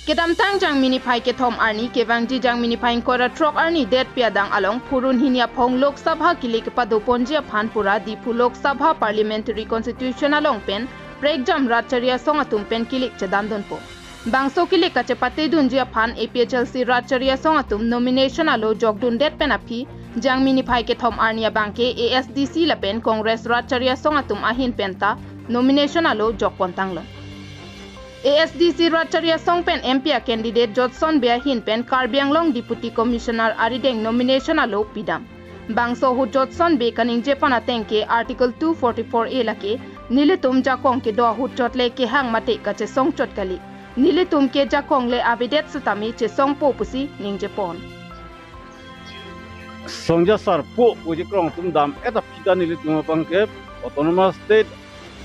Kedam tang jang mini pai ke thom arni kewang ji jang mini pai kora trok arni det piadang along purun hinia phong Lok Sabha kelik padu ponjia phanpura dipu Lok Sabha parliamentary constitution along pen breakjam ratcharia song atum pen kelik chedan donpo bangso kelik kachepate dunji aphan APHLC ratcharia song atum nomination alo jogdun det pen api jang mini pai ke thom arnia bangke ASDC la pen congress ratcharia song atum ahin penta nomination alo jokpontang lo ASDC Ratcharia Songpen MP candidate Johnson Bea Hinpen Karbianglong Deputy Commissioner Arideng nomination alo pidam. Bangso hu Johnson Bea kaning Japana tenke Article 244A lake nilitum jakong ke do hu chotle ke hang mate ka che song chotkali. Nilitum ke jakong le avidet sutami che song po pusi ning Japon. Songja sar po uji krong tum dam eta pida nilitum pangke autonomous state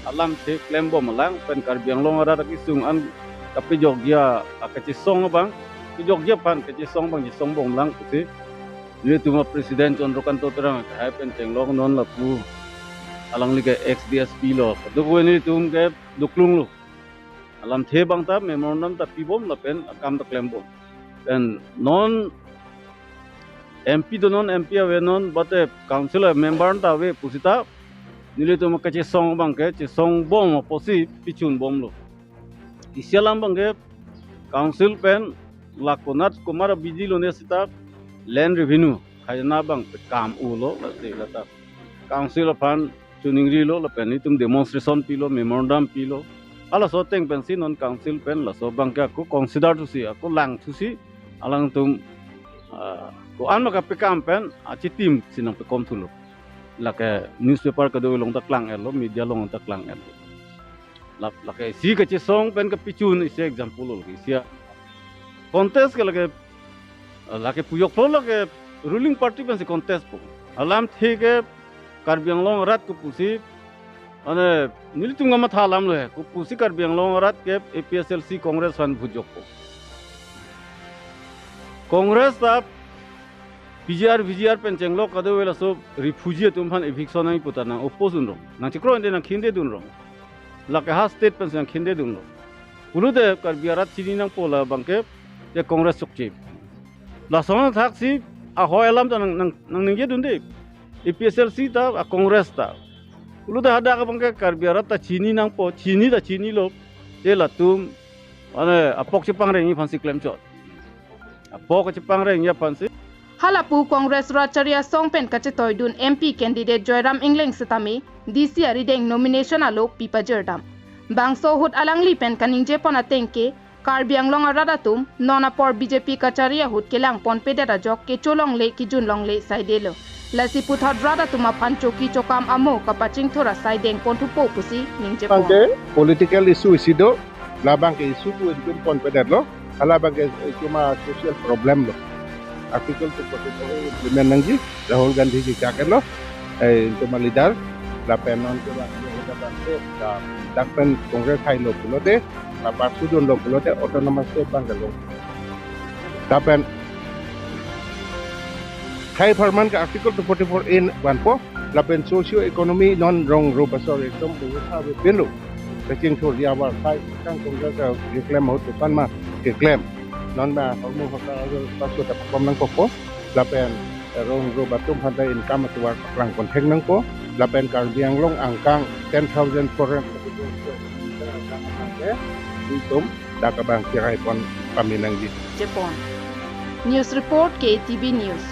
alam te klembo malang pen Karbianglong ada kisung an tapi Jogja kaci song bang ki Jogja pan kaci song bang ji song bong lang pusi ni tuma presiden Chondrokanto terang hai pen tenglong non la pu alang li ke XDSP lo du ko ni tum ke duklung lo alam the bang ta memorandum ta pibom la pen akam ta klembo pen non MP do non MP ave non bate council member ta we pusita nilai tu macam song bang ke song bom posi pichun bom lo isialam bang ke council pen lakonat kumara biji lo ne sita land revenue khajna bang pe kam ulo lata council aphan chuningri lo pen itum demonstration pilo memorandum pilo ala so teng pen si non council pen la so bang ke aku consider tu si aku lang tu si alang tum ko an maka pe kam pen achi tim sinang pe kom thulo lake newspaper ka do long taklang elo media long taklang elo lake si ka che song pen ka pichun ise example lo isia contest ka lake puyok pro lake ruling party pen se contest po alam thege Karbianglong rat ku pusi ane nilitum ngama thalam lo he ku pusi Karbianglong rat ke APSLC congress fan bhujok po congress ta VGR pencenglo kado wela so refugee tumhan eviction ai putana opposun ro na chikro inde na khinde dun ro la ka state pensang khinde dun ro ulude Karbiarat chini nang pola bangke je congress sukchi la sona thaksi a hoyalam ta nang ningje dun de APSLC ta a congress ta ulude hada ka bangke Karbiarat ta chini nang po chini lo je la tum ane apok chipang rengi phansi claim chot apok chipang rengi ya phansi Halapu Congress Ratcharia Songpen kachetoy dun MP candidate Joyram Ingling sitami DC Arideng nomination alo pipa jerdam. Bangso hut alangli pen kaning Japana tenke Karbianglong aradatum nonapor BJP kacharia hut kelang pon pedera jok ke cholong le ki jun long le saidelo. Lasi puthad radatuma pancho ki chokam amo kapaching thora saideng pon tupo pusi ning Japon. Political issue isido labang ke isu tu itu pon pederlo alabang ke cuma social problem lo. Artikel tu implement nanti Rahul Gandhi ji क्या करलो इनको मलिदार लापेनों के बाद ये बंदे दापन कांग्रेस हाई लोग बोलते ना पार्षदों लोग बोलते ऑटोनोमस स्टेट बंद लोग दापन हाई फॉर्मन का आर्टिकल 244 इन वन पो लापेन सोशियो इकोनॉमी नॉन रॉन्ग रो बसोर एकदम बहुत सारे पेलो लेकिन थोड़ी आवाज़ हाई कांग कांग्रेस का रिक्लेम हो तो पान मा reclaim non ba kalau mau pasal dapat komnang koko lapen rong ro batum pada income tuar perang kontek nang ko lapen Karbianglong angkang 10,000 foreign itu dah kabang kirai pon paminang di Japon News Report KTV News